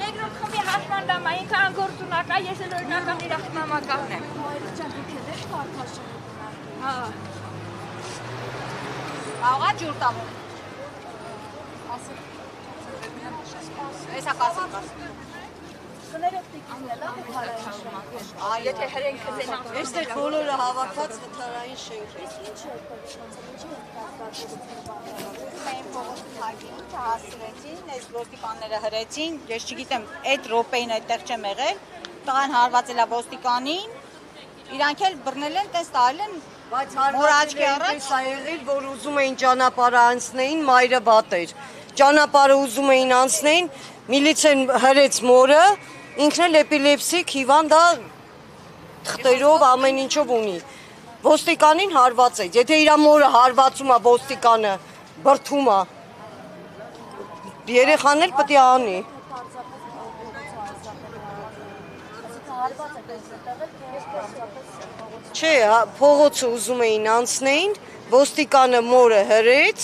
Երկրորդ խմբի հաշմանդամ, այնքան գործունակա, ես էլ օրինական իր ախտմամակաղն եմ։ Աղա ջուր տամում։ Ես հակասում կասում։ Եթե հրենքը զենակ։ Այստեղ բոլորը հավաքած վթարային շենք է։ Մենք փողոցի հագին հասցրեցին, այս ոստիկանները հրեցին, ես չգիտեմ, այդ ռոպեին այդտեղ չեմ եղել, տղան հարվածել է ոստիկանին, իրանք էլ բռնել են, տես տալել են, բայց հարվածելը այնպես ա եղել, որ ուզում էին ճանապարհը անցնեին, մայրը վատ էր։ Ճանապարհը ուզում էին անցնեին, միլիցիան հրեց մորը, ինքն էլ էպիլեպսիկ, հիվանդ է, թղթերով ամեն ինչով ունի։ Ոստիկանին հարվածեց, եթե իր մորը հարվածում է ոստիկանը, բրդում է, երեխան էլ պետք է անի։ Չէ, փողոցը ուզում էին անցնեին, ոստիկանը մորը հրեց,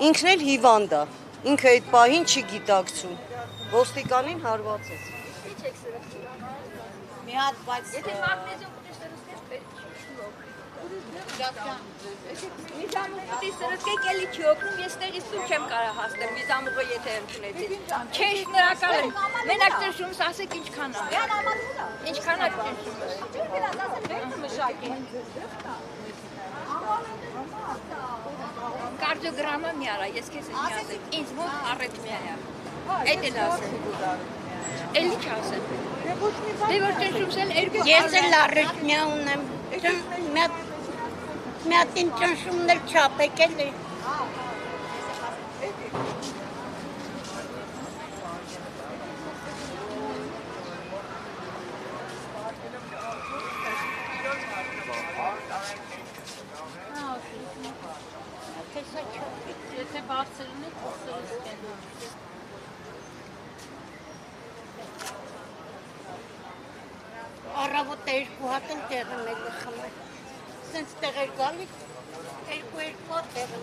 ինքն էլ հիվանդ է, ինքը այդ պահին չի գիտակցում, ոստիկանին հարվածեց։ մի հատ, բայց Եթե մագնեզիում կտի սրսկես, պետք Միզամուղ կտի սրսկեք, էլի չի օգնում, ես տեղից դուր չեմ կարա հասնել, միզամուղը եթե ընդունեցին։ Չեշ նրական եմ, մենակ տրշումս ասեք ինչքան է։ Ինչքան է Կարդիոգրամը մի արա, ես քեզ մի ասեմ, ինձ մոտ առեթմիա է։ Այդ էլ ասեմ։ Էլի չասեմ։ Դե որ տրշումս էլ երկու Ես էլ առեթմիա ունեմ։ Մի հատ տրշումն էլ չապեք էլի։ Եթե բարձրն է, սրսկեն։ Առավոտը երկու հատ են տեղը մեկը խմել։ Սենց տեղեր գալիս, երկու հատ տեղը։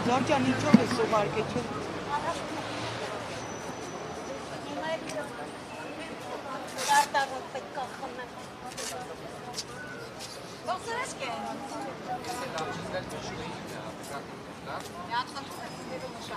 Լորջան ինչով է սուղարկե չէ։ Դարտարով պետք է խմել։ Ոսրեսկ է։ Մի հատ խնդրում եմ սիրում